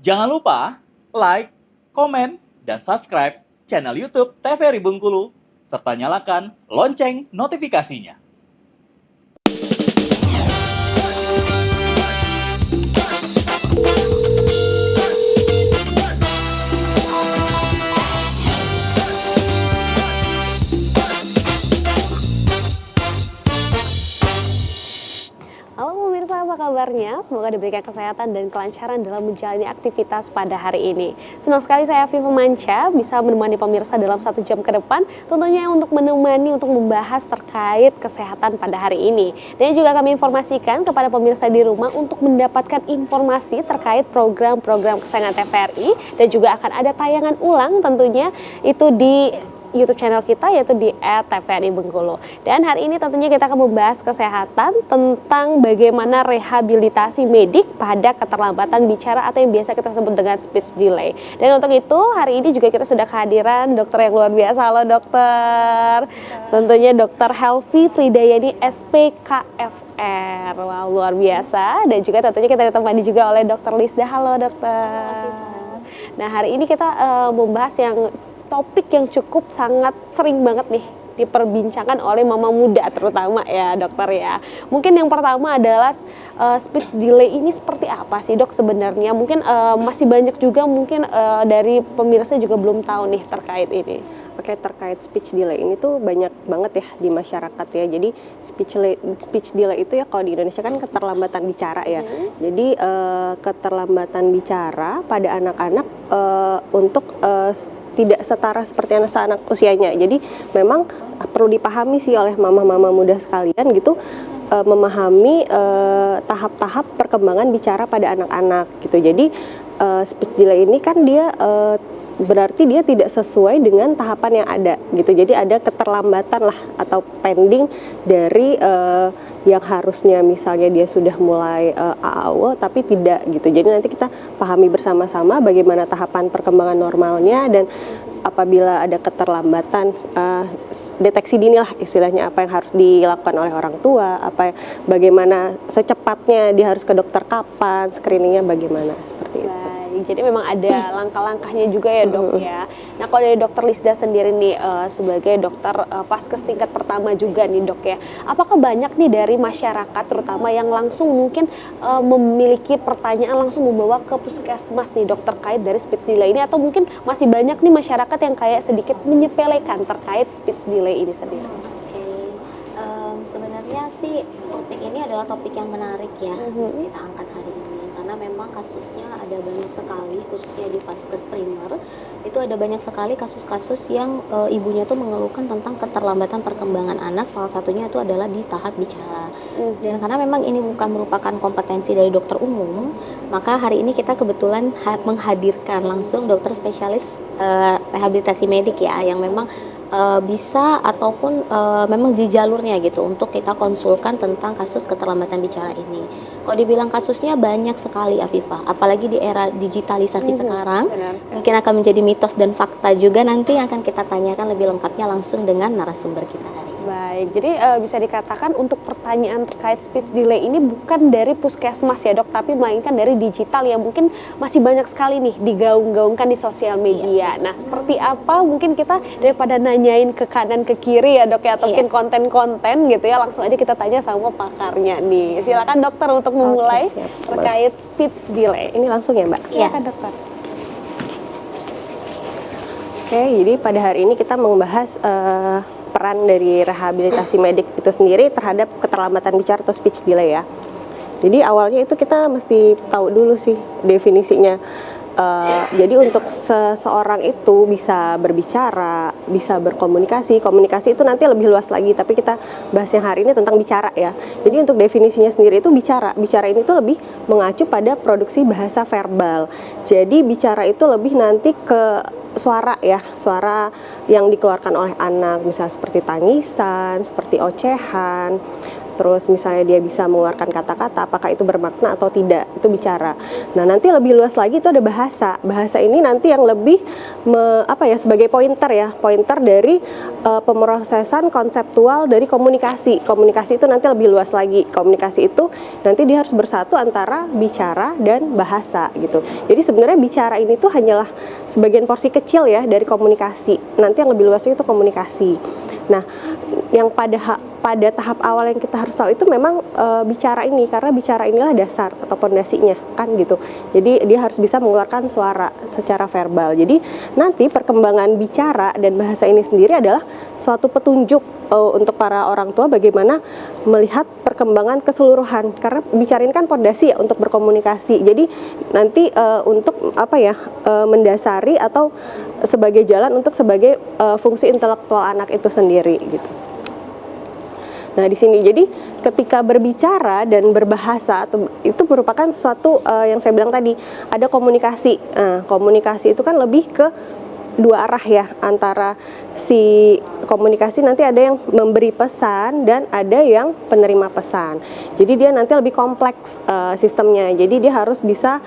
Jangan lupa like, komen, dan subscribe channel YouTube TVRI Bengkulu, serta nyalakan lonceng notifikasinya. Halo pemirsa, apa kabarnya? Semoga diberikan kesehatan dan kelancaran dalam menjalani aktivitas pada hari ini. Senang sekali saya Viva Manca bisa menemani pemirsa dalam 1 jam ke depan, tentunya untuk membahas terkait kesehatan pada hari ini. Dan juga kami informasikan kepada pemirsa di rumah untuk mendapatkan informasi terkait program-program kesayangan TVRI, dan juga akan ada tayangan ulang tentunya itu di YouTube channel kita, yaitu di @tvri Bengkulu. Dan hari ini tentunya kita akan membahas kesehatan tentang bagaimana rehabilitasi medik pada keterlambatan bicara atau yang biasa kita sebut dengan speech delay. Dan untuk itu hari ini juga kita sudah kehadiran dokter yang luar biasa. Halo dokter. Tentunya Dokter Helvi Fridayani SPKFR. Wow, luar biasa. Dan juga tentunya kita ditemani juga oleh Dokter Lisda. Halo dokter. Nah, hari ini kita membahas yang topik yang cukup sangat sering banget nih diperbincangkan oleh mama muda terutama ya dokter ya. Mungkin yang pertama adalah speech delay ini seperti apa sih dok sebenarnya? Mungkin masih banyak juga mungkin dari pemirsa juga belum tahu nih terkait ini. Oke, terkait speech delay ini tuh banyak banget ya di masyarakat ya. Jadi speech delay itu ya kalau di Indonesia kan keterlambatan bicara ya. Jadi keterlambatan bicara pada anak-anak untuk tidak setara seperti anak-anak usianya. Jadi memang perlu dipahami sih oleh mama-mama muda sekalian gitu, memahami tahap-tahap perkembangan bicara pada anak-anak gitu. Jadi speech delay ini kan dia berarti dia tidak sesuai dengan tahapan yang ada gitu. Jadi ada keterlambatan lah atau pending dari yang harusnya misalnya dia sudah mulai AAW tapi tidak gitu. Jadi nanti kita pahami bersama-sama bagaimana tahapan perkembangan normalnya, dan apabila ada keterlambatan deteksi dini lah istilahnya, apa yang harus dilakukan oleh orang tua, bagaimana secepatnya dia harus ke dokter kapan, screeningnya bagaimana, seperti itu. Jadi memang ada langkah-langkahnya juga ya dok ya. Nah kalau dari dokter Lisda sendiri nih sebagai dokter vaskes tingkat pertama juga nih dok ya, apakah banyak nih dari masyarakat terutama yang langsung mungkin memiliki pertanyaan langsung membawa ke puskesmas nih dok terkait dari speech delay ini, atau mungkin masih banyak nih masyarakat yang kayak sedikit menyepelekan terkait speech delay ini sendiri? Sebenarnya sih topik ini adalah topik yang menarik ya kita angkat hari ini, karena memang kasusnya ada banyak sekali, khususnya di vaskes primer itu ada banyak sekali kasus-kasus yang ibunya tuh mengeluhkan tentang keterlambatan perkembangan anak, salah satunya itu adalah di tahap bicara. Dan karena memang ini bukan merupakan kompetensi dari dokter umum, maka hari ini kita kebetulan menghadirkan langsung dokter spesialis rehabilitasi medik ya, yang memang bisa ataupun memang di jalurnya gitu untuk kita konsulkan tentang kasus keterlambatan bicara ini. Kalau dibilang kasusnya banyak sekali Afifah, apalagi di era digitalisasi sekarang, mungkin akan menjadi mitos dan fakta juga nanti yang akan kita tanyakan lebih lengkapnya langsung dengan narasumber kita hari ini. Baik, jadi bisa dikatakan untuk pertanyaan terkait speech delay ini bukan dari puskesmas ya dok, tapi melainkan dari digital yang mungkin masih banyak sekali nih digaung-gaungkan di sosial media. Nah seperti apa mungkin kita daripada nanyain ke kanan ke kiri ya dok ya, atau mungkin konten-konten gitu ya, langsung aja kita tanya sama pakarnya nih. Silakan dokter untuk memulai terkait speech delay. Ini langsung ya mbak? Silakan dokter. Oke, jadi pada hari ini kita membahas peran dari rehabilitasi medik itu sendiri terhadap keterlambatan bicara atau speech delay ya. Jadi awalnya itu kita mesti tahu dulu sih definisinya. Jadi untuk seseorang itu bisa berbicara, bisa berkomunikasi, komunikasi itu nanti lebih luas lagi, tapi kita bahas yang hari ini tentang bicara ya. Jadi untuk definisinya sendiri itu bicara ini tuh lebih mengacu pada produksi bahasa verbal. Jadi bicara itu lebih nanti ke suara ya, suara yang dikeluarkan oleh anak, misalnya seperti tangisan, seperti ocehan, terus misalnya dia bisa mengeluarkan kata-kata, apakah itu bermakna atau tidak, itu bicara. Nah, nanti lebih luas lagi itu ada bahasa. Bahasa ini nanti yang lebih sebagai pointer dari pemrosesan konseptual dari komunikasi. Komunikasi itu nanti lebih luas lagi. Komunikasi itu nanti dia harus bersatu antara bicara dan bahasa gitu. Jadi sebenarnya bicara ini tuh hanyalah sebagian porsi kecil ya dari komunikasi. Nanti yang lebih luasnya itu komunikasi. Nah, yang pada tahap awal yang kita harus tahu itu memang bicara ini, karena bicara inilah dasar atau pondasinya kan gitu. Jadi dia harus bisa mengeluarkan suara secara verbal. Jadi nanti perkembangan bicara dan bahasa ini sendiri adalah suatu petunjuk untuk para orang tua bagaimana melihat perkembangan keseluruhan, karena bicara ini kan pondasi ya untuk berkomunikasi. Jadi nanti untuk mendasari atau sebagai jalan untuk sebagai fungsi intelektual anak itu sendiri gitu. Nah, di sini jadi ketika berbicara dan berbahasa itu merupakan suatu yang saya bilang tadi, ada komunikasi. Komunikasi itu kan lebih ke dua arah ya, antara si komunikasi nanti ada yang memberi pesan dan ada yang penerima pesan. Jadi dia nanti lebih kompleks sistemnya. Jadi dia harus bisa,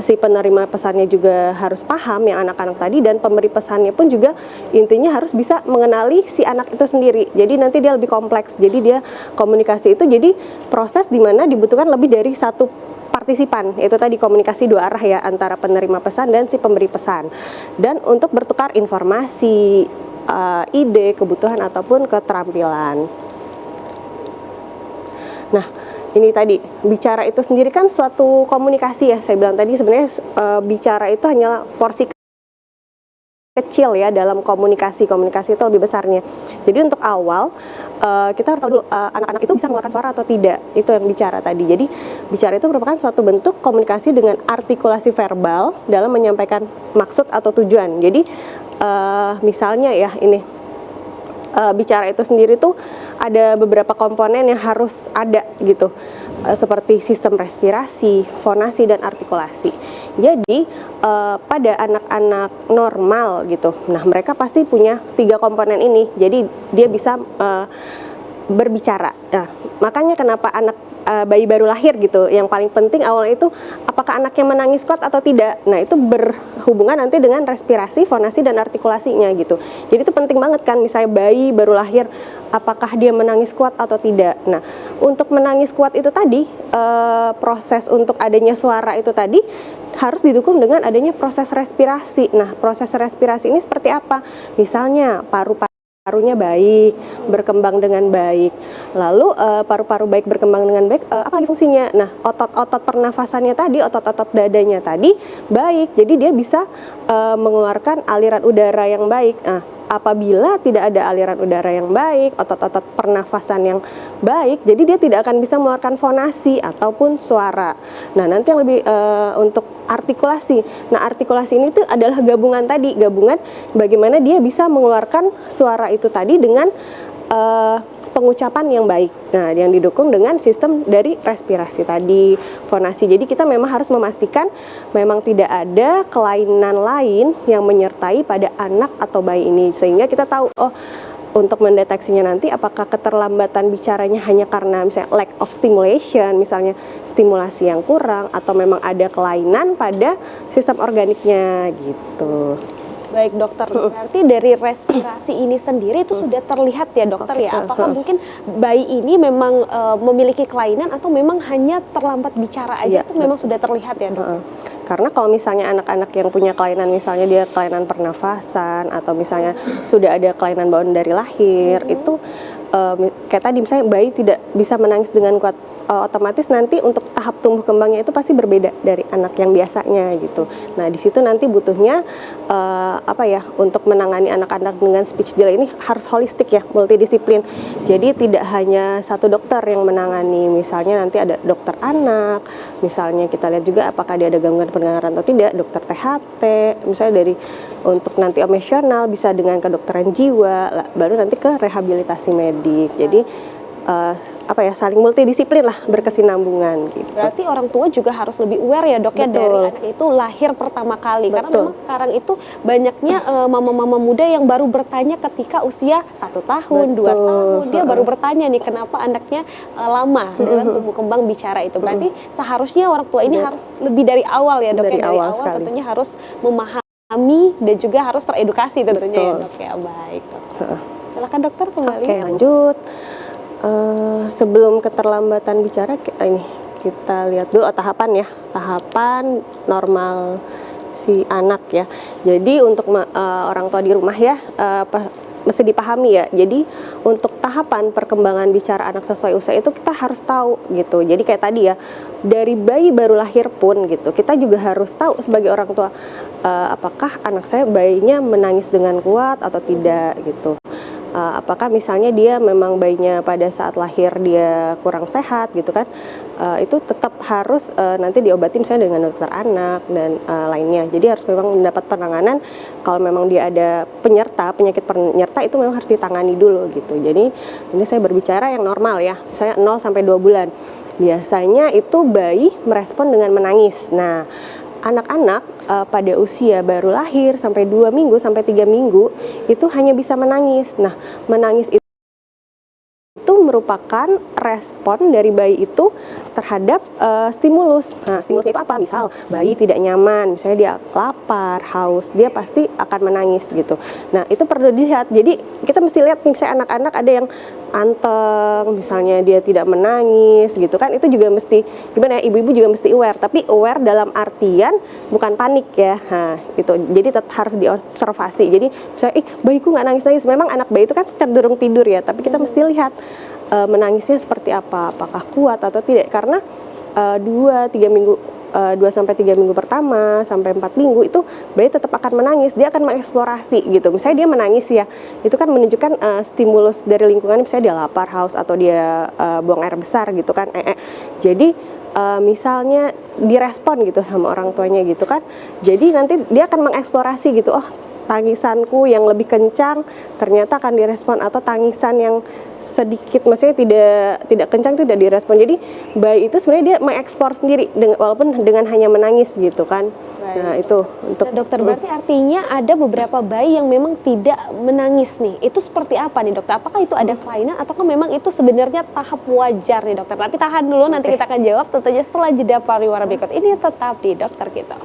si penerima pesannya juga harus paham yang anak-anak tadi, dan pemberi pesannya pun juga intinya harus bisa mengenali si anak itu sendiri. Jadi nanti dia lebih kompleks. Jadi dia komunikasi itu jadi proses di mana dibutuhkan lebih dari satu partisipan. Itu tadi komunikasi dua arah ya, antara penerima pesan dan si pemberi pesan. Dan untuk bertukar informasi, ide, kebutuhan ataupun keterampilan. Nah, ini tadi bicara itu sendiri kan suatu komunikasi ya. Saya bilang tadi sebenarnya bicara itu hanyalah porsi kecil ya dalam komunikasi itu lebih besarnya. Jadi untuk awal kita harus tahu dulu anak-anak itu bisa mengeluarkan suara atau tidak. Itu yang bicara tadi. Jadi bicara itu merupakan suatu bentuk komunikasi dengan artikulasi verbal dalam menyampaikan maksud atau tujuan. Jadi misalnya ya ini bicara itu sendiri tuh ada beberapa komponen yang harus ada gitu, seperti sistem respirasi, fonasi, dan artikulasi. Jadi pada anak-anak normal gitu, nah mereka pasti punya 3 komponen ini. Jadi dia bisa berbicara. Nah, makanya kenapa anak bayi baru lahir gitu, yang paling penting awalnya itu apakah anaknya menangis kuat atau tidak. Nah, itu berhubungan nanti dengan respirasi, fonasi, dan artikulasinya gitu. Jadi itu penting banget kan, misalnya bayi baru lahir apakah dia menangis kuat atau tidak. Nah, untuk menangis kuat itu tadi proses untuk adanya suara itu tadi harus didukung dengan adanya proses respirasi. Nah, proses respirasi ini seperti apa? Misalnya parunya baik, berkembang dengan baik. Lalu paru-paru baik berkembang dengan baik, apa lagi fungsinya? Nah, otot-otot pernafasannya tadi, otot-otot dadanya tadi baik. Jadi dia bisa mengeluarkan aliran udara yang baik. Nah, apabila tidak ada aliran udara yang baik, otot-otot pernafasan yang baik, jadi dia tidak akan bisa mengeluarkan fonasi ataupun suara. Nah, nanti yang lebih untuk artikulasi. Nah, artikulasi ini tuh adalah gabungan bagaimana dia bisa mengeluarkan suara itu tadi dengan pengucapan yang baik. Nah, yang didukung dengan sistem dari respirasi tadi, fonasi. Jadi kita memang harus memastikan memang tidak ada kelainan lain yang menyertai pada anak atau bayi ini, sehingga kita tahu untuk mendeteksinya nanti apakah keterlambatan bicaranya hanya karena misalnya lack of stimulation, misalnya stimulasi yang kurang, atau memang ada kelainan pada sistem organiknya gitu. Baik dokter, berarti dari respirasi ini sendiri itu sudah terlihat ya dokter ya, apakah mungkin bayi ini memang memiliki kelainan atau memang hanya terlambat bicara aja, itu memang sudah terlihat ya dok? Karena kalau misalnya anak-anak yang punya kelainan, misalnya dia kelainan pernafasan atau misalnya sudah ada kelainan bawaan dari lahir, itu kayak tadi misalnya bayi tidak bisa menangis dengan kuat, otomatis nanti untuk tahap tumbuh kembangnya itu pasti berbeda dari anak yang biasanya gitu. Nah, di situ nanti butuhnya untuk menangani anak-anak dengan speech delay ini harus holistik ya, multidisiplin. Jadi tidak hanya satu dokter yang menangani, misalnya nanti ada dokter anak, misalnya kita lihat juga apakah dia ada gangguan pendengaran atau tidak, dokter THT, misalnya dari untuk nanti emosional bisa dengan kedokteran jiwa, baru nanti ke rehabilitasi medik. Jadi saling multidisiplin lah, berkesinambungan gitu. Berarti orang tua juga harus lebih aware ya dok ya Betul. dari anak itu lahir pertama kali. Karena Betul. memang sekarang itu banyaknya mama-mama muda yang baru bertanya ketika usia 1 tahun, 2 Betul. tahun. Dia baru bertanya nih kenapa anaknya lama dalam tumbuh kembang bicara itu. Berarti seharusnya orang tua ini harus lebih dari awal ya dok Dari ya. awal sekali. Tentunya harus memahami dan juga harus teredukasi tentunya ya Betul. dok ya. Baik dok. Silakan dokter kembali. Oke, lanjut. Sebelum keterlambatan bicara, kita lihat dulu tahapan ya, tahapan normal si anak ya. Jadi untuk orang tua di rumah ya, mesti dipahami ya. Jadi untuk tahapan perkembangan bicara anak sesuai usia itu kita harus tahu gitu. Jadi kayak tadi ya, dari bayi baru lahir pun gitu, kita juga harus tahu sebagai orang tua apakah anak saya bayinya menangis dengan kuat atau tidak gitu. Apakah misalnya dia memang bayinya pada saat lahir dia kurang sehat gitu kan, itu tetap harus nanti diobati misalnya dengan dokter anak dan lainnya. Jadi harus memang mendapat penanganan. Kalau memang dia ada penyakit penyerta itu memang harus ditangani dulu gitu. Jadi ini saya berbicara yang normal ya, misalnya 0 sampai 2 bulan. Biasanya itu bayi merespon dengan menangis. Nah, anak-anak pada usia baru lahir sampai 2 minggu sampai 3 minggu itu hanya bisa menangis. Nah, menangis itu merupakan respon dari bayi itu terhadap stimulus. Nah, stimulusnya itu apa? Misal bayi tidak nyaman, misalnya dia lapar, haus, dia pasti akan menangis gitu. Nah, itu perlu dilihat. Jadi kita mesti lihat nih, misalnya anak-anak ada yang anteng, misalnya dia tidak menangis gitu kan, itu juga mesti gimana ya, ibu-ibu juga mesti aware, tapi aware dalam artian bukan panik ya. Nah, gitu. Jadi tetap harus diobservasi. Jadi misalnya bayiku nggak nangis-nangis, memang anak bayi itu kan cenderung tidur ya, tapi kita mesti lihat menangisnya seperti apa, apakah kuat atau tidak, karena 2 sampai 3 minggu pertama sampai 4 minggu itu bayi tetap akan menangis, dia akan mengeksplorasi gitu. Misalnya dia menangis ya, itu kan menunjukkan stimulus dari lingkungan, misalnya dia lapar, haus, atau dia buang air besar gitu kan. Jadi misalnya direspon gitu sama orang tuanya gitu kan, jadi nanti dia akan mengeksplorasi gitu, oh tangisanku yang lebih kencang ternyata akan direspon, atau tangisan yang sedikit maksudnya tidak kencang tidak direspon. Jadi bayi itu sebenarnya dia mengeksplor sendiri walaupun dengan hanya menangis gitu kan. Baik. Nah, itu untuk Dokter, berarti artinya ada beberapa bayi yang memang tidak menangis nih. Itu seperti apa nih dokter? Apakah itu ada kelainan ataukah memang itu sebenarnya tahap wajar nih dokter? Tapi tahan dulu, nanti kita akan jawab tentunya setelah jeda pariwara berikut ini. Tetap di Dokter Kita.